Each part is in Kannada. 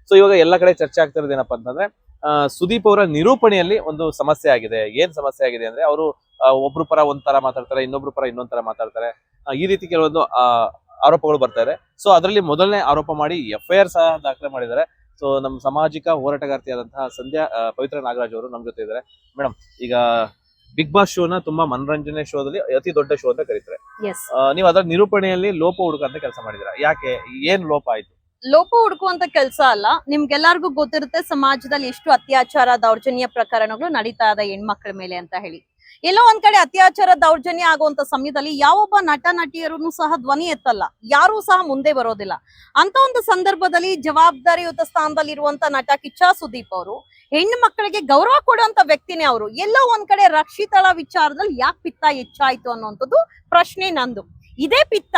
ಸೊ ಇವಾಗ ಎಲ್ಲ ಕಡೆ ಚರ್ಚೆ ಆಗ್ತಾ ಇರೋದು ಏನಪ್ಪಾ ಅಂತಂದ್ರೆ ಸುದೀಪ್ ಅವರ ನಿರೂಪಣೆಯಲ್ಲಿ ಒಂದು ಸಮಸ್ಯೆ ಆಗಿದೆ. ಏನ್ ಸಮಸ್ಯೆ ಆಗಿದೆ ಅಂದ್ರೆ ಅವರು ಒಬ್ರು ಪರ ಒಂಥರ ಮಾತಾಡ್ತಾರೆ, ಇನ್ನೊಬ್ರು ಪರ ಇನ್ನೊಂದ್ ತರ ಮಾತಾಡ್ತಾರೆ. ಈ ರೀತಿ ಕೆಲವೊಂದು ಆರೋಪಗಳು ಬರ್ತಾ ಇದೆ. ಸೊ ಅದರಲ್ಲಿ ಮೊದಲನೇ ಆರೋಪ ಮಾಡಿ FIR ಸಹ ದಾಖಲೆ ಮಾಡಿದ್ದಾರೆ. ಸೊ ನಮ್ಮ ಸಾಮಾಜಿಕ ಹೋರಾಟಗಾರ್ತಿಯಾದಂತಹ ಸಂಧ್ಯಾ ಪವಿತ್ರ ನಾಗರಾಜ್ ಅವರು ನಮ್ ಜೊತೆ ಇದ್ದಾರೆ. ಮೇಡಮ್, ಈಗ ಬಿಗ್ ಬಾಸ್ ಶೋನ ತುಂಬಾ ಮನರಂಜನೆ ಶೋದಲ್ಲಿ ಅತಿ ದೊಡ್ಡ ಶೋ ಅಂತ ಕರೀತಾರೆ. ನೀವು ಅದರ ನಿರೂಪಣೆಯಲ್ಲಿ ಲೋಪ ಹುಡುಕಂತ ಕೆಲಸ ಮಾಡಿದಿರಾ. ಯಾಕೆ, ಏನ್ ಲೋಪ ಆಯ್ತು? ಲೋಪ ಹುಡುಕುವಂತ ಕೆಲಸ ಅಲ್ಲ. ನಿಮ್ಗೆಲ್ಲಾರ್ಗು ಗೊತ್ತಿರುತ್ತೆ ಸಮಾಜದಲ್ಲಿ ಎಷ್ಟು ಅತ್ಯಾಚಾರ ದೌರ್ಜನ್ಯ ಪ್ರಕರಣಗಳು ನಡೀತಾ ಇದೆ ಹೆಣ್ಮಕ್ಳ ಮೇಲೆ ಅಂತ ಹೇಳಿ. ಎಲ್ಲೋ ಒಂದ್ ಕಡೆ ಅತ್ಯಾಚಾರ ದೌರ್ಜನ್ಯ ಆಗುವಂತ ಸಮಯದಲ್ಲಿ ಯಾವೊಬ್ಬ ನಟ ನಟಿಯರು ಸಹ ಧ್ವನಿ ಎತ್ತಲ್ಲ, ಯಾರು ಸಹ ಮುಂದೆ ಬರೋದಿಲ್ಲ. ಅಂತ ಒಂದು ಸಂದರ್ಭದಲ್ಲಿ ಜವಾಬ್ದಾರಿಯುತ ಸ್ಥಾನದಲ್ಲಿ ಇರುವಂತ ನಟ ಕಿಚ್ಚ ಸುದೀಪ್ ಅವರು ಹೆಣ್ಣು ಮಕ್ಕಳಿಗೆ ಗೌರವ ಕೊಡುವಂತ ವ್ಯಕ್ತಿನೇ ಅವರು. ಎಲ್ಲೋ ಒಂದ್ ಕಡೆ ರಕ್ಷಿತಳ ವಿಚಾರದಲ್ಲಿ ಯಾಕೆ ಪಿತ್ತ ಹೆಚ್ಚಾಯ್ತು ಅನ್ನುವಂಥದ್ದು ಪ್ರಶ್ನೆ ನಂದು. ಇದೇ ಪಿತ್ತ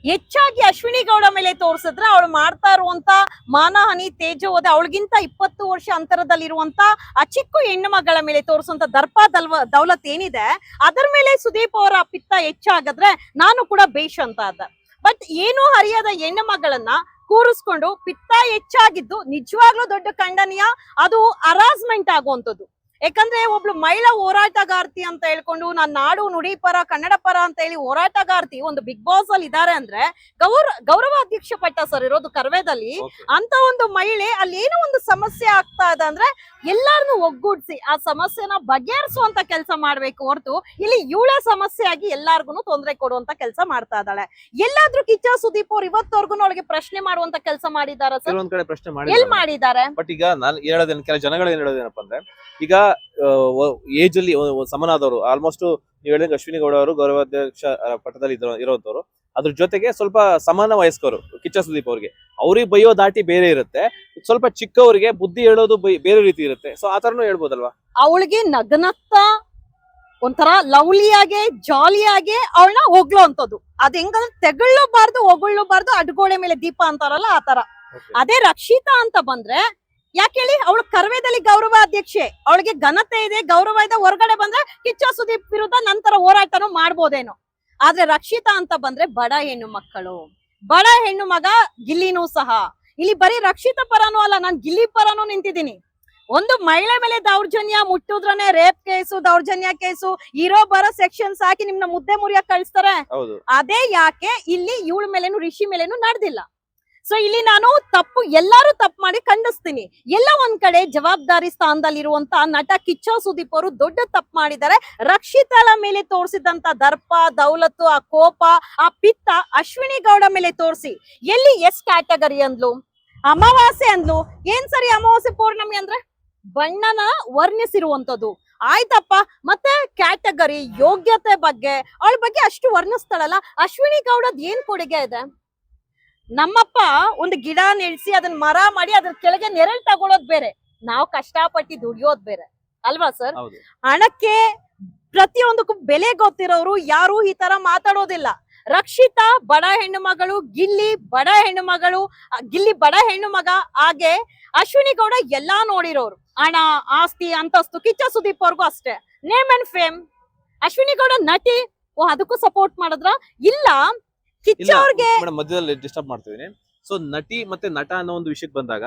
ಹೆಚ್ಚಾಗಿ ಅಶ್ವಿನಿ ಗೌಡ ಮೇಲೆ ತೋರ್ಸಿದ್ರೆ ಅವಳು ಮಾಡ್ತಾ ಇರುವಂತ ಮಾನಹಾನಿ ತೇಜೋವಧೆ, ಅವಳಿಗಿಂತ 20 ವರ್ಷ ಅಂತರದಲ್ಲಿರುವಂತ ಆ ಚಿಕ್ಕ ಹೆಣ್ಣು ಮಗಳ ಮೇಲೆ ತೋರಿಸುವಂತ ದರ್ಪ ದೌಲತ್ ಏನಿದೆ ಅದರ ಮೇಲೆ ಸುದೀಪ್ ಅವರ ಪಿತ್ತ ಹೆಚ್ಚಾಗದ್ರೆ ನಾನು ಕೂಡ ಬೇಷ್ ಅಂತ ಅದ. ಬಟ್ ಏನು ಹರಿಯದ ಹೆಣ್ಣು ಮಗಳನ್ನ ಕೂರಿಸ್ಕೊಂಡು ಪಿತ್ತ ಹೆಚ್ಚಾಗಿದ್ದು ನಿಜವಾಗ್ಲೂ ದೊಡ್ಡ ಖಂಡನೀಯ. ಅದು ಹರಾಸ್ಮೆಂಟ್ ಆಗುವಂಥದ್ದು. ಯಾಕಂದ್ರೆ ಒಬ್ಳು ಮಹಿಳಾ ಹೋರಾಟಗಾರ್ತಿ ಅಂತ ಹೇಳ್ಕೊಂಡು ನಾನ್ ನಾಡು ನುಡಿ ಪರ ಕನ್ನಡ ಪರ ಅಂತ ಹೇಳಿ ಹೋರಾಟಗಾರ್ತಿ ಒಂದು ಬಿಗ್ ಬಾಸ್ ಅಲ್ಲಿ ಇದಾರೆ ಅಂದ್ರೆ ಗೌರವ ಅಧ್ಯಕ್ಷ ಪಟ್ಟ ಸರ್ ಇರೋದು ಕರ್ವೇದಲ್ಲಿ. ಅಂತ ಒಂದು ಮಹಿಳೆ ಅಲ್ಲಿ ಏನೋ ಒಂದು ಸಮಸ್ಯೆ ಆಗ್ತಾ ಇದೆ ಅಂದ್ರೆ ಎಲ್ಲಾರನ್ನು ಒಗ್ಗೂಡ್ಸಿ ಆ ಸಮಸ್ಯೆನ ಬಗೆಹರಿಸುವಂತ ಕೆಲಸ ಮಾಡ್ಬೇಕು ಹೊರತು ಇಲ್ಲಿ ಇವಳ ಸಮಸ್ಯೆ ಆಗಿ ಎಲ್ಲಾರ್ಗು ತೊಂದರೆ ಕೊಡುವಂತ ಕೆಲಸ ಮಾಡ್ತಾ ಇದ್ದಾಳೆ. ಎಲ್ಲಾದ್ರೂ ಕಿಚ್ಚ ಸುದೀಪ್ ಅವ್ರು ಇವತ್ತವರೆಗೂ ಅವಳಿಗೆ ಪ್ರಶ್ನೆ ಮಾಡುವಂತ ಕೆಲಸ ಮಾಡಿದಾರ ಸರ್? ಒಂದ್ ಕಡೆ ಪ್ರಶ್ನೆ ಎಲ್ಲಿ ಮಾಡಿದ್ದಾರೆ? ಬಟ್ ಈಗ ನಾನು ಹೇಳೋದೇನು, ಕೆಲ ಜನಗಳು ಏನ್ ಹೇಳೋದೇನಪ್ಪ ಅಂದ್ರೆ ಈಗ ಏಜ್ ಅಲ್ಲಿ ಸಮನಾದವರು ಆಲ್ಮೋಸ್ಟ್ ನೀವು ಹೇಳಿದ್ರೆ ಅಶ್ವಿನಿ ಗೌಡ ಅವರು ಗೌರವಾಧ್ಯಕ್ಷ ಪಟ್ಟದಲ್ಲಿ ಇರುವಂತವ್ರು, ಅದ್ರ ಜೊತೆಗೆ ಸ್ವಲ್ಪ ಸಮಾನ ವಯಸ್ಕರು ಕಿಚ್ಚ ಸುದೀಪ್ ಅವ್ರಿಗೆ. ಅವ್ರಿಗೆ ಬೈಯೋ ದಾಟಿ ಬೇರೆ ಇರುತ್ತೆ, ಸ್ವಲ್ಪ ಚಿಕ್ಕವರಿಗೆ ಬುದ್ಧಿ ಹೇಳೋದು ಬೇರೆ ರೀತಿ ಇರುತ್ತೆ. ಸೊ ಆ ತರನು ಹೇಳ್ಬೋದಲ್ವಾ? ಅವಳಿಗೆ ನಗ್ನತ್ತ ಒಂಥರ ಲವ್ಲಿಯಾಗೆ ಜಾಲಿಯಾಗೆ ಅವಳನ್ನ ಹೊಗ್ಲೋ ಅಂತದ್ದು. ಅದ್ ಹೆಂಗಂದ್ರೆ ತೆಗೊಳ್ಳಬಾರ್ದು ಹೊಗಳಬಾರ್ದು, ಅಡ್ಗೋಳೆ ಮೇಲೆ ದೀಪ ಅಂತಾರಲ್ಲ ಆ ತರ. ಅದೇ ರಕ್ಷಿತಾ ಅಂತ ಬಂದ್ರೆ ಯಾಕೆ ಹೇಳಿ, ಅವಳು ಕರ್ವೇದಲ್ಲಿ ಗೌರವ ಅಧ್ಯಕ್ಷೆ, ಅವಳಿಗೆ ಘನತೆ ಇದೆ, ಗೌರವ ಇದೆ. ಹೊರಗಡೆ ಬಂದ್ರೆ ಕಿಚ್ಚ ಸುದೀಪ್ ವಿರುದ್ಧ ನಂತರ ಹೋರಾಟನೂ ಮಾಡ್ಬೋದೇನೋ. ಆದ್ರೆ ರಕ್ಷಿತಾ ಅಂತ ಬಂದ್ರೆ ಬಡ ಹೆಣ್ಣು ಮಕ್ಕಳು, ಬಡ ಹೆಣ್ಣು ಮಗ ಗಿಲ್ಲಿನೂ ಸಹ. ಇಲ್ಲಿ ಬರೀ ರಕ್ಷಿತಾ ಪರನೂ ಅಲ್ಲ, ನಾನ್ ಗಿಲ್ಲಿ ಪರನೂ ನಿಂತಿದ್ದೀನಿ. ಒಂದು ಮಹಿಳೆ ಮೇಲೆ ದೌರ್ಜನ್ಯ ಮುಟ್ಟುದ್ರನೆ ರೇಪ್ ಕೇಸು, ದೌರ್ಜನ್ಯ ಕೇಸು, ಇರೋ ಬರೋ ಸೆಕ್ಷನ್ಸ್ ಹಾಕಿ ನಿಮ್ನ ಮುದ್ದೆ ಮುರಿಯಕ್ ಕಳಿಸ್ತಾರೆ. ಅದೇ ಯಾಕೆ ಇಲ್ಲಿ ಇವಳ ಮೇಲೇನು ರಿಷಿ ಮೇಲೇನು ನಡೆದಿಲ್ಲ. ಸೊ ಇಲ್ಲಿ ನಾನು ತಪ್ಪು ಎಲ್ಲಾರು ತಪ್ಪು ಮಾಡಿ ಖಂಡಿಸ್ತೀನಿ. ಎಲ್ಲ ಒಂದ್ ಕಡೆ ಜವಾಬ್ದಾರಿ ಸ್ಥಾನದಲ್ಲಿರುವಂತ ನಟ ಕಿಚ್ಚ ಸುದೀಪ್ ಅವರು ದೊಡ್ಡ ತಪ್ಪು ಮಾಡಿದ್ದಾರೆ. ರಕ್ಷಿತಳ ಮೇಲೆ ತೋರಿಸಿದಂತ ದರ್ಪ ದೌಲತ್ತು, ಆ ಕೋಪ, ಆ ಪಿತ್ತ ಅಶ್ವಿನಿ ಗೌಡ ಮೇಲೆ ತೋರಿಸಿ ಎಲ್ಲಿ ಎಸ್ ಕ್ಯಾಟಗರಿ ಅಂದ್ಲು, ಅಮಾವಾಸ್ಯೆ ಅಂದ್ಲು. ಏನ್ ಸರಿ ಅಮಾವಾಸ್ಯೆ ಪೌರ್ಣಮಿ ಅಂದ್ರೆ ಬಣ್ಣನ ವರ್ಣಿಸಿರುವಂತದ್ದು ಆಯ್ತಪ್ಪ. ಮತ್ತೆ ಕ್ಯಾಟಗರಿ ಯೋಗ್ಯತೆ ಬಗ್ಗೆ ಅವಳ ಬಗ್ಗೆ ಅಷ್ಟು ವರ್ಣಿಸ್ತಾಳಲ್ಲ. ಅಶ್ವಿನಿ ಗೌಡದ್ ಏನ್ ಕೊಡುಗೆ ಇದೆ? ನಮ್ಮಪ್ಪ ಒಂದು ಗಿಡ ನೆಡ್ಸಿ ಅದನ್ನ ಮರ ಮಾಡಿ ಅದ್ರ ಕೆಳಗೆ ನೆರಳು ತಗೊಳ್ಳೋದ್ ಬೇರೆ, ನಾವು ಕಷ್ಟಪಟ್ಟು ದುಡಿಯೋದ್ ಬೇರೆ ಅಲ್ವಾ ಸರ್? ಹಣಕ್ಕೆ ಪ್ರತಿಯೊಂದಕ್ಕೂ ಬೆಲೆ ಗೊತ್ತಿರೋರು ಯಾರು ಈ ತರ ಮಾತಾಡೋದಿಲ್ಲ. ರಕ್ಷಿತಾ ಬಡ ಹೆಣ್ಣು ಮಗಳು, ಗಿಲ್ಲಿ ಬಡ ಹೆಣ್ಣು ಮಗಳು, ಗಿಲ್ಲಿ ಬಡ ಹೆಣ್ಣು ಮಗ. ಹಾಗೆ ಅಶ್ವಿನಿ ಗೌಡ ಎಲ್ಲಾ ನೋಡಿರೋರು, ಹಣ ಆಸ್ತಿ ಅಂತಸ್ತು. ಕಿಚ್ಚ ಸುದೀಪ್ ಅವ್ರಿಗೂ ಅಷ್ಟೇ, name and fame. Ashwini Gowda ನಟಿ, ಅದಕ್ಕೂ ಸಪೋರ್ಟ್ ಮಾಡಿದ್ರ? ಇಲ್ಲ. ಕಿಚ್ಚ ಅವ್ರಿಗೆ ಮಧ್ಯದಲ್ಲಿ ಡಿಸ್ಟರ್ಬ್ ಮಾಡ್ತಿದ್ದೀನಿ. ಸೊ ನಟಿ ಮತ್ತೆ ನಟ ಅನ್ನೋ ಒಂದು ವಿಷಯಕ್ಕೆ ಬಂದಾಗ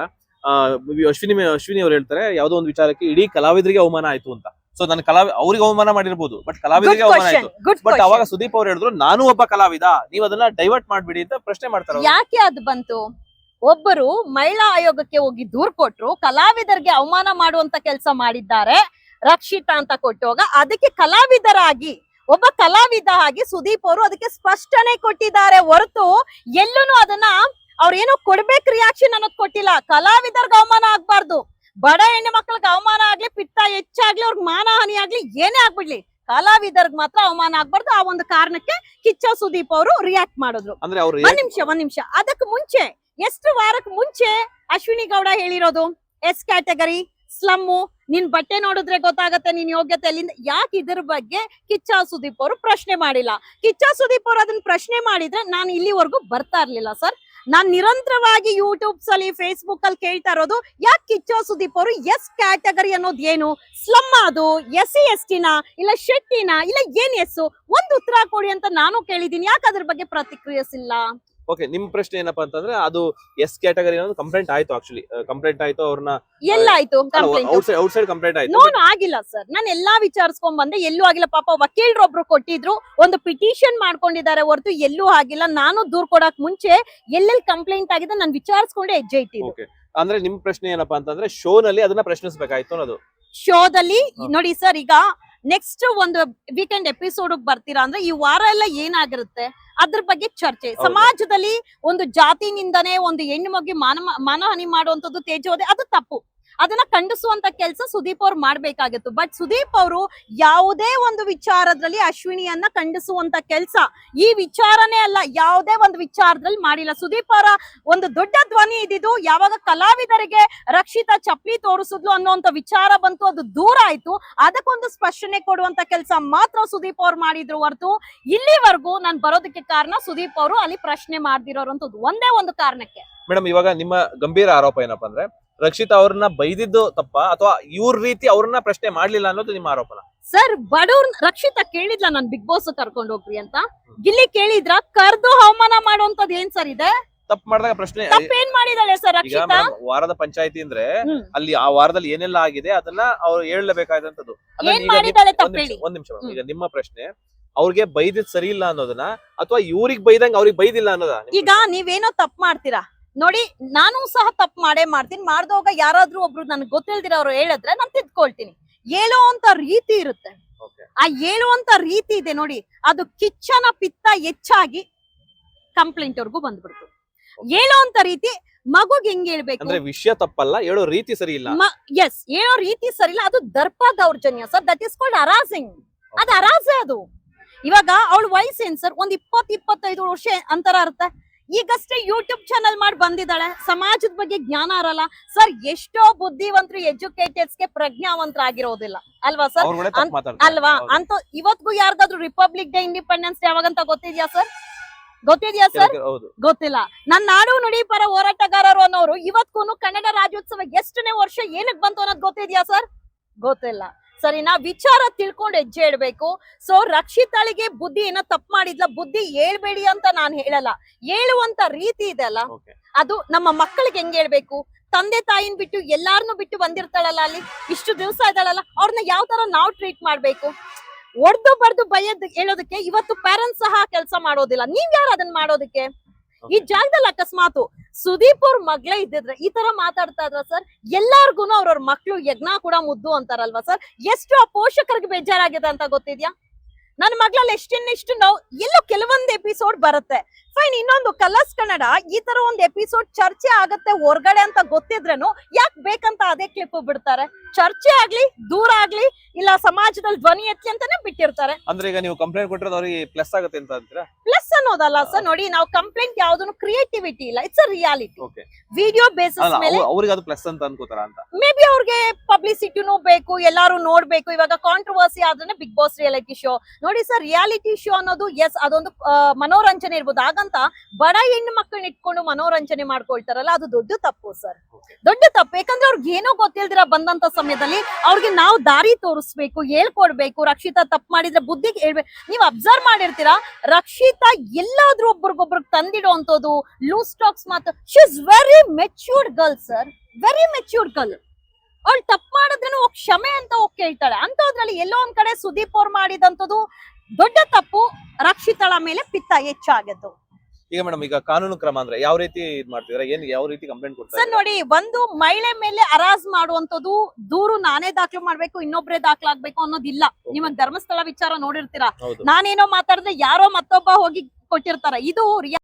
ಅಶ್ವಿನಿ ಅವ್ರು ಹೇಳ್ತಾರೆ ಯಾವ್ದೋ ಒಂದು ವಿಚಾರಕ್ಕೆ ಇಡೀ ಕಲಾವಿದರಿಗೆ ಅವಮಾನ ಆಯ್ತು ಅಂತ. ಸೊ ನಾನು ಅವ್ರಿಗೆ ಅವಮಾನ ಮಾಡಿರ್ಬೋದು, ಬಟ್ ಕಲಾವಿದರಿಗೆ ಅವಮಾನ ಆಯ್ತು. ಬಟ್ ಅವಾಗ ಸುದೀಪ್ ಅವ್ರು ಹೇಳಿದ್ರು ನಾನು ಒಬ್ಬ ಕಲಾವಿದ, ನೀವ್ ಅದನ್ನ ಡೈವರ್ಟ್ ಮಾಡ್ಬಿಡಿ ಅಂತ ಪ್ರಶ್ನೆ ಮಾಡ್ತಾರೆ. ಯಾಕೆ ಅದು ಬಂತು? ಒಬ್ಬರು ಮಹಿಳಾ ಆಯೋಗಕ್ಕೆ ಹೋಗಿ ದೂರ್ ಕೊಟ್ರು, ಕಲಾವಿದರಿಗೆ ಅವಮಾನ ಮಾಡುವಂತ ಕೆಲಸ ಮಾಡಿದ್ದಾರೆ ರಕ್ಷಿತಾ ಅಂತ ಕೊಟ್ಟೋಗ ಅದಕ್ಕೆ ಕಲಾವಿದರಾಗಿ ಒಬ್ಬ ಕಲಾವಿದ ಆಗಿ ಸುದೀಪ್ ಅವರು ಅದಕ್ಕೆ ಸ್ಪಷ್ಟನೆ ಕೊಟ್ಟಿದ್ದಾರೆ ಹೊರತು ಎಲ್ಲೂ ಅದನ್ನ ಅವ್ರೇನೋ ಕೊಡ್ಬೇಕು ರಿಯಾಕ್ಷನ್ ಅನ್ನೋದು ಕೊಟ್ಟಿಲ್ಲ. ಕಲಾವಿದರ್ಗೆ ಅವಮಾನ ಆಗ್ಬಾರ್ದು, ಬಡ ಹೆಣ್ಣು ಮಕ್ಳಿಗೆ ಅವಮಾನ ಆಗ್ಲಿ, ಪಿತ್ತ ಹೆಚ್ಚಾಗ್ಲಿ, ಅವ್ರಿಗೆ ಮಾನಹಾನಿ ಆಗ್ಲಿ, ಏನೇ ಆಗ್ಬಿಡ್ಲಿ, ಕಲಾವಿದರ್ಗ್ ಮಾತ್ರ ಅವಮಾನ ಆಗ್ಬಾರ್ದು. ಆ ಒಂದು ಕಾರಣಕ್ಕೆ ಕಿಚ್ಚ ಸುದೀಪ್ ಅವರು ರಿಯಾಕ್ಟ್ ಮಾಡಿದ್ರು. ಒಂದ್ ನಿಮಿಷ ಅದಕ್ಕೆ ಮುಂಚೆ ಎಷ್ಟು ವಾರಕ್ಕೆ ಮುಂಚೆ ಅಶ್ವಿನಿ ಗೌಡ ಹೇಳಿರೋದು ಎಸ್ ಕ್ಯಾಟಗರಿ ಸ್ಲಮ್ಮು, ನಿನ್ ಬಟ್ಟೆ ನೋಡಿದ್ರೆ ಗೊತ್ತಾಗತ್ತೆ ನಿನ್ ಯೋಗ್ಯತೆ ಎಲ್ಲಿಂದ. ಯಾಕೆ ಇದ್ರ ಬಗ್ಗೆ ಕಿಚ್ಚ ಸುದೀಪ್ ಅವರು ಪ್ರಶ್ನೆ ಮಾಡಿಲ್ಲ? ಕಿಚ್ಚ ಸುದೀಪ್ ಅವರು ಅದನ್ನ ಪ್ರಶ್ನೆ ಮಾಡಿದ್ರೆ ನಾನು ಇಲ್ಲಿವರೆಗೂ ಬರ್ತಾ ಇರ್ಲಿಲ್ಲ ಸರ್. ನಾನ್ ನಿರಂತರವಾಗಿ ಯೂಟ್ಯೂಬ್ಸ್ ಅಲ್ಲಿ ಫೇಸ್ಬುಕ್ ಅಲ್ಲಿ ಕೇಳ್ತಾ ಇರೋದು ಯಾಕೆ ಕಿಚ್ಚ ಸುದೀಪ್ ಅವರು ಎಸ್ ಕ್ಯಾಟಗರಿ ಅನ್ನೋದು ಏನು, ಸ್ಲಮ್ ಅದು SC/ST ನ ಇಲ್ಲ ಶೆಟ್ಟಿನ ಇಲ್ಲ ಏನ್ ಎಸ್, ಒಂದು ಉತ್ತರ ಕೊಡಿ ಅಂತ ನಾನು ಕೇಳಿದೀನಿ. ಯಾಕೆ ಅದ್ರ ಬಗ್ಗೆ ಪ್ರತಿಕ್ರಿಯಿಸಿಲ್ಲ? ಓಕೆ, ನಿಮ್ ಪ್ರಶ್ನೆ ಏನಪ್ಪಾ ಅಂತಂದ್ರೆ ಅದು ಎಸ್ ಕ್ಯಾಟಗರಿ ಅನ್ನೋದು ಕಂಪ್ಲೇಂಟ್ ಆಯ್ತು. ಆಕ್ಚುಲಿ ಕಂಪ್ಲೇಂಟ್ ಆಯ್ತು, ಅವ್ರನ್ನ ಎಲ್ಲಾಯ್ತು ಕಂಪ್ಲೇಂಟ್? ಔಟ್ಸೈಡ್ ಕಂಪ್ಲೇಂಟ್ ಆಯ್ತು. ನೋನು ಆಗಿಲ್ಲ ಸರ್, ನಾನು ಎಲ್ಲಾ ವಿಚಾರಿಸ್ಕೊಂಡ್ ಬಂದೆ, ಎಲ್ಲೂ ಆಗಿಲ್ಲ. ಪಾಪ ವಕೀಲರೊಬ್ರು ಕೊಟ್ಟಿದ್ರು, ಒಂದು ಪಿಟಿಷನ್ ಮಾಡ್ಕೊಂಡಿದ್ದಾರೆ ಹೊರತು ಎಲ್ಲೂ ಆಗಿಲ್ಲ. ನಾನು ದೂರ್ ಕೊಡಕ್ ಮುಂಚೆ ಎಲ್ಲೆಲ್ಲಿ ಕಂಪ್ಲೇಂಟ್ ಆಗಿದೆ ನಾನು ವಿಚಾರಿಸ್ಕೊಂಡೆ ಹೆಜ್ಜೆ ಇಟ್ಟಿದ್ದು. Okay. ಅಂದ್ರೆ ನಿಮ್ ಪ್ರಶ್ನೆ ಏನಪ್ಪಾ ಅಂತಂದ್ರೆ ಶೋ ನಲ್ಲಿ ಅದನ್ನ ಪ್ರಶ್ನಿಸಬೇಕಾಯ್ತು ಅನ್ನೋದು. ಶೋದಲ್ಲಿ ನೋಡಿ ಸರ್, ಈಗ ನೆಕ್ಸ್ಟ್ ಒಂದು ವೀಕೆಂಡ್ ಎಪಿಸೋಡ್ ಬರ್ತೀರಾ ಅಂದ್ರೆ ಈ ವಾರ ಎಲ್ಲ ಏನಾಗಿರುತ್ತೆ ಅದ್ರ ಬಗ್ಗೆ ಚರ್ಚೆ. ಹೌದು. ಸಮಾಜದಲ್ಲಿ ಒಂದು ಜಾತಿನಿಂದನೇ ಒಂದು ಹೆಣ್ಣು ಮಗು ಮಾನಹಾನಿ ಮಾಡುವಂತದ್ದು, ತೇಜೋದೆ, ಅದು ತಪ್ಪು. ಅದನ್ನ ಖಂಡಿಸುವಂತ ಕೆಲಸ ಸುದೀಪ್ ಅವ್ರು ಮಾಡ್ಬೇಕಾಗಿತ್ತು. ಬಟ್ ಸುದೀಪ್ ಅವರು ಯಾವುದೇ ಒಂದು ವಿಚಾರದಲ್ಲಿ ಅಶ್ವಿನಿಯನ್ನ ಖಂಡಿಸುವಂತ ಕೆಲಸ, ಈ ವಿಚಾರನೇ ಅಲ್ಲ, ಯಾವುದೇ ಒಂದು ವಿಚಾರದಲ್ಲಿ ಮಾಡಿಲ್ಲ. ಸುದೀಪ್ ಅವರ ಒಂದು ದೊಡ್ಡ ಧ್ವನಿ ಇದ್ದಿದ್ದು ಯಾವಾಗ ಕಲಾವಿದರಿಗೆ ರಕ್ಷಿತಾ ಚಪ್ಲಿ ತೋರಿಸಿದ್ಲು ಅನ್ನುವಂತ ವಿಚಾರ ಬಂತು, ಅದು ದೂರ ಆಯ್ತು. ಅದಕ್ಕೊಂದು ಸ್ಪಷ್ಟನೆ ಕೊಡುವಂತ ಕೆಲಸ ಮಾತ್ರ ಸುದೀಪ್ ಅವ್ರು ಮಾಡಿದ್ರು ಹೊರತು ಇಲ್ಲಿವರೆಗೂ ನಾನು ಬರೋದಕ್ಕೆ ಕಾರಣ ಸುದೀಪ್ ಅವರು ಅಲ್ಲಿ ಪ್ರಶ್ನೆ ಮಾಡ್ದಿರೋರಂತದ್ದು ಒಂದೇ ಒಂದು ಕಾರಣಕ್ಕೆ. ಮೇಡಮ್, ಇವಾಗ ನಿಮ್ಮ ಗಂಭೀರ ಆರೋಪ ಏನಪ್ಪಾ ಅಂದ್ರೆ ರಕ್ಷಿತಾ ಅವ್ರನ್ನ ಬೈದಿದ್ದು ತಪ್ಪ ಅಥವಾ ಇವ್ರ ರೀತಿ ಅವ್ರನ್ನ ಪ್ರಶ್ನೆ ಮಾಡ್ಲಿಲ್ಲ ಅನ್ನೋದು ನಿಮ್ಮ ಆರೋಪನ? ಸರ್, ಬಡವ್ರ ರಕ್ಷಿತಾ ಕೇಳಿದ್ಲ ನನ್ ಬಿಗ್ ಬಾಸ್ ಕರ್ಕೊಂಡು ಹೋಗ್ರಿ ಅಂತ, ಗಿಲ್ಲಿ ಕೇಳಿದ್ರ? ಕರ್ದು ಅವಮಾನ ಮಾಡುವಂತದ್ ಏನ್ ಸರ್ ಇದೆ? ತಪ್ಪು ಮಾಡಿದಾಗ ಪ್ರಶ್ನೆ ತಪ್ಪೇನ್ ಮಾಡಿದಾಳೆ ಸರ್ ಈಗ ರಕ್ಷಿತಾ? ವಾರದ ಪಂಚಾಯತಿ ಅಂದ್ರೆ ಅಲ್ಲಿ ಆ ವಾರದಲ್ಲಿ ಏನೆಲ್ಲ ಆಗಿದೆ ಅದನ್ನ ಅವ್ರು ಹೇಳಲೇಬೇಕಾದಂತದ್ದು. ಏನ್ ಮಾಡಿದಾಳೆ ತಪ್ಪೇಳಿ? ಒಂದ್ ನಿಮಿಷ. ಈಗ ನಿಮ್ಮ ಪ್ರಶ್ನೆ ಅವ್ರಿಗೆ ಬೈದಿದ್ ಸರಿ ಇಲ್ಲ ಅನ್ನೋದನ್ನ ಅಥವಾ ಇವ್ರಿಗೆ ಬೈದಂಗ ಅವ್ರಿಗೆ ಬೈದಿಲ್ಲ ಅನ್ನೋದ? ಈಗ ನೀವೇನೋ ತಪ್ಪು ಮಾಡ್ತೀರಾ ನೋಡಿ, ನಾನು ಸಹ ತಪ್ಪು ಮಾಡೇ ಮಾಡ್ತೀನಿ. ಮಾಡ್ದೋಗ ಯಾರಾದ್ರೂ ಒಬ್ರು ನನ್ಗೆ ಗೊತ್ತಿಲ್ದಿರೋರು ಹೇಳಿದ್ರೆ ನಾನು ತಿದ್ಕೊಳ್ತೀನಿ. ಹೇಳುವಂತ ರೀತಿ ಇರುತ್ತೆ, ಆ ಹೇಳುವಂತ ರೀತಿ ಇದೆ ನೋಡಿ, ಅದು ಕಿಚ್ಚನ ಪಿತ್ತ ಹೆಚ್ಚಾಗಿ ಕಂಪ್ಲೇಂಟ್ ವರ್ಗೂ ಬಂದ್ಬಿಡ್ತು. ಹೇಳುವಂತ ರೀತಿ ಮಗುಗ್ ಹೆಂಗ್ ಹೇಳ್ಬೇಕು ಅಂದ್ರೆ ವಿಷಯ ತಪ್ಪಲ್ಲ, ಹೇಳೋ ರೀತಿ ಸರಿ ಇಲ್ಲ. ಎಸ್, ಹೇಳೋ ರೀತಿ ಸರಿ ಇಲ್ಲ, ಅದು ದರ್ಪ ದೌರ್ಜನ್ಯ ಸರ್. That is called ಹರಾಸಿಂಗ್. ಅದು ಹರಾಸೆ. ಅದು ಇವಾಗ ಅವಳ ವಯಸ್ಸೇನ್ ಸರ್, ಒಂದ್ 20-25 ವರ್ಷ ಅಂತರ ಇರುತ್ತೆ. ಈಗಷ್ಟೇ ಯೂಟ್ಯೂಬ್ ಚಾನಲ್ ಮಾಡಿ ಬಂದಿದ್ದಾಳೆ. ಸಮಾಜದ ಬಗ್ಗೆ ಜ್ಞಾನ ಇರಲ್ಲ ಸರ್. ಎಷ್ಟೋ ಬುದ್ಧಿವಂತರು ಎಜುಕೇಟೆಡ್ಸ್ಗೆ ಪ್ರಜ್ಞಾವಂತರಾಗಿರೋದಿಲ್ಲ ಅಲ್ವಾ ಸರ್? ಅಲ್ವಾ ಅಂತ ಇವತ್ಗೂ ಯಾರ್ದಾದ್ರು ರಿಪಬ್ಲಿಕ್ ಡೇ, ಇಂಡಿಪೆಂಡೆನ್ಸ್ ಡೇ ಯಾವಾಗಂತ ಗೊತ್ತಿದ್ಯಾ ಸರ್? ಗೊತ್ತಿದ್ಯಾ ಸರ್? ಗೊತ್ತಿಲ್ಲ. ನನ್ನ ನಾಡು ನುಡಿ ಪರ ಹೋರಾಟಗಾರರು ಅನ್ನೋರು ಇವತ್ಗೂ ಕನ್ನಡ ರಾಜ್ಯೋತ್ಸವ ಎಷ್ಟನೇ ವರ್ಷ ಏನಕ್ ಬಂತು ಅನ್ನೋದು ಗೊತ್ತಿದ್ಯಾ ಸರ್? ಗೊತ್ತಿಲ್ಲ. ಸರಿ, ನಾವ್ ವಿಚಾರ ತಿಳ್ಕೊಂಡು ಹೆಜ್ಜೆ ಇಡ್ಬೇಕು. ಸೊ ರಕ್ಷಿತಾಳಿಗೆ ಬುದ್ಧಿ ಏನೋ ತಪ್ಪು ಮಾಡಿದ್ಲ, ಬುದ್ಧಿ ಹೇಳ್ಬೇಡಿ ಅಂತ ನಾನ್ ಹೇಳಲ್ಲ. ಹೇಳುವಂತ ರೀತಿ ಇದೆ ಅಲ್ಲ, ಅದು ನಮ್ಮ ಮಕ್ಕಳಿಗೆ ಹೆಂಗ್ ಹೇಳ್ಬೇಕು? ತಂದೆ ತಾಯಿನ ಬಿಟ್ಟು ಎಲ್ಲಾರನ್ನು ಬಿಟ್ಟು ಬಂದಿರ್ತಾಳಲ್ಲ, ಅಲ್ಲಿ ಇಷ್ಟು ದಿವಸ ಇದ್ದಾಳಲ್ಲ, ಅವ್ರನ್ನ ಯಾವ ತರ ನಾವು ಟ್ರೀಟ್ ಮಾಡ್ಬೇಕು? ಒಡ್ದು ಬರ್ದು ಬೈಯದ್ ಹೇಳೋದಕ್ಕೆ ಇವತ್ತು ಪೇರೆಂಟ್ಸ್ ಸಹ ಕೆಲಸ ಮಾಡೋದಿಲ್ಲ. ನೀವ್ ಯಾರು ಅದನ್ನ ಮಾಡೋದಕ್ಕೆ? ಈ ಜಾಗದಲ್ಲಿ ಅಕಸ್ಮಾತ್ ಸುದೀಪ್ ಅವ್ರ ಮಗಳೇ ಇದ್ದಿದ್ರೆ ಈ ತರ ಮಾತಾಡ್ತಾ ಇದ್ರ ಸರ್? ಎಲ್ಲಾರ್ಗು ಅವ್ರವ್ರ ಮಕ್ಳು ಯಜ್ಞ ಕೂಡ ಮುದ್ದು ಅಂತಾರಲ್ವಾ ಸರ್? ಎಷ್ಟು ಆ ಪೋಷಕರಿಗೆ ಬೇಜಾರಾಗಿದೆ ಅಂತ ಗೊತ್ತಿದ್ಯಾ? ನನ್ನ ಮಗಳಲ್ಲಿ ಎಷ್ಟಿನ್ನೆಷ್ಟು ನಾವು ಎಲ್ಲೋ ಕೆಲವೊಂದು ಎಪಿಸೋಡ್ ಬರುತ್ತೆ ಫೈನ್. ಇನ್ನೊಂದು ಕಲರ್ಸ್ ಕನ್ನಡ ಈ ತರ ಒಂದು ಎಪಿಸೋಡ್ ಚರ್ಚೆ ಆಗತ್ತೆ ಹೊರಗಡೆ ಅಂತ ಗೊತ್ತಿದ್ರೇನು ಯಾಕೆ ಬೇಕಂತ ಅದೇ ಕ್ಲಿಪ್ ಬಿಡ್ತಾರೆ? ಚರ್ಚೆ ಆಗ್ಲಿ, ದೂರ ಆಗ್ಲಿ, ಇಲ್ಲ ಸಮಾಜದಲ್ಲಿ ಧ್ವನಿ ಎತ್ತಿ ಅಂತಾನೆ ಬಿಟ್ಟಿರ್ತಾರೆ. ಅಂದ್ರೆ ಈಗ ನೀವು ಕಂಪ್ಲೇಂಟ್ ಕೊಟ್ಟಿರೋದು ಅವ್ರಿಗೆ ಪ್ಲಸ್ ಆಗುತ್ತೆ ಅಂತ ಅಂತೀರಾ? ಪ್ಲಸ್ ಅನ್ನೋದಲ್ಲ ಸರ್. ನೋಡಿ, ನಾವು ಕಂಪ್ಲೇಂಟ್ ಯಾವ್ದನ್ನು ಕ್ರಿಯೇಟಿವಿಟಿ ಇಲ್ಲ, it's a reality. Video basis ಮೇಲೆ ಅವ್ರಿಗೆ ಅದು ಪ್ಲಸ್ ಅಂತ ಅನ್ಕೋತಾರ ಅಂತ? ಮೇ ಬಿ ಅವ್ರಿಗೆ ಪಬ್ಲಿಸಿಟಿನೂ ಬೇಕು, ಎಲ್ಲಾರು ನೋಡ್ಬೇಕು. ಇವಾಗ ಕಾಂಟ್ರವರ್ಸಿ ಆದ್ರೆ ಬಿಗ್ ಬಾಸ್ ರಿಯಾಲಿಟಿ ಶೋ ನೋಡಿ ಸರ್. ರಿಯಾಲಿಟಿ ಶೋ ಅನ್ನೋದು ಎಸ್ ಅದೊಂದು ಮನೋರಂಜನೆ ಇರ್ಬೋದು, ಹಾಗಂತ ಬಡ ಹೆಣ್ಣು ಮಕ್ಕಳನ್ನ ಇಟ್ಕೊಂಡು ಮನೋರಂಜನೆ ಮಾಡ್ಕೊಳ್ತಾರಲ್ಲ, ಅದು ದೊಡ್ಡ ತಪ್ಪು ಸರ್, ದೊಡ್ಡ ತಪ್ಪು. ಯಾಕಂದ್ರೆ ಅವ್ರಿಗೆ ಏನೋ ಗೊತ್ತಿಲ್ದಿರ ಬಂದಂತ ಸಮಯದಲ್ಲಿ ಅವ್ರಿಗೆ ನಾವು ದಾರಿ ತೋರಿಸ್ಬೇಕು, ಹೇಳ್ಕೊಡ್ಬೇಕು. ರಕ್ಷಿತಾ ತಪ್ಪು ಮಾಡಿದ್ರೆ ಬುದ್ಧಿಗೆ ಹೇಳ್ಬೇಕು. ನೀವ್ ಅಬ್ಸರ್ವ್ ಮಾಡಿರ್ತೀರಾ, ರಕ್ಷಿತಾ ಎಲ್ಲಾದ್ರೂ ಒಬ್ರಿಗೊಬ್ರಿಗೆ ತಂದಿಡುವಂತದ್ದು ಲೂಸ್ ಟಾಕ್ಸ್ ಮಾತು. She is very matured girl sir, very matured girl. ಅವಳು ತಪ್ಪು ಮಾಡಿದ್ರೇನು ಕ್ಷಮೆ ಅಂತ ಹೋಗಿ ಕೇಳ್ತಾಳೆ. ಅಂತದ್ರಲ್ಲಿ ಎಲ್ಲೋ ಒಂದ್ ಕಡೆ ಸುದೀಪ್ ಅವ್ರು ಮಾಡಿದಂತದ್ದು ದೊಡ್ಡ ತಪ್ಪು. ರಕ್ಷಿತಳ ಮೇಲೆ ಪಿತ್ತ ಹೆಚ್ಚಾಗದ್ದು. ಈಗ ಮೇಡಮ್, ಈಗ ಕಾನೂನು ಕ್ರಮ ಅಂದ್ರೆ ಯಾವ ರೀತಿ ಇದ್ ಮಾಡ್ತಿದ್ರ? ಏನ್ ಯಾವ ರೀತಿ ಕಂಪ್ಲೇಂಟ್ ಕೊಡ್ತಾರೆ ಸರ್? ನೋಡಿ, ಒಂದು ಮಹಿಳೆ ಮೇಲೆ ಹರಾಜ್ ಮಾಡುವಂತದ್ದು ದೂರು ನಾನೇ ದಾಖಲು ಮಾಡ್ಬೇಕು, ಇನ್ನೊಬ್ರೇ ದಾಖಲಾಗ್ಬೇಕು ಅನ್ನೋದಿಲ್ಲ. ನಿಮಗ್ ಧರ್ಮಸ್ಥಳ ವಿಚಾರ ನೋಡಿರ್ತೀರಾ, ನಾನೇನೋ ಮಾತಾಡಿದ್ರೆ ಯಾರೋ ಮತ್ತೊಬ್ಬ ಹೋಗಿ ಕೊಟ್ಟಿರ್ತಾರ. ಇದು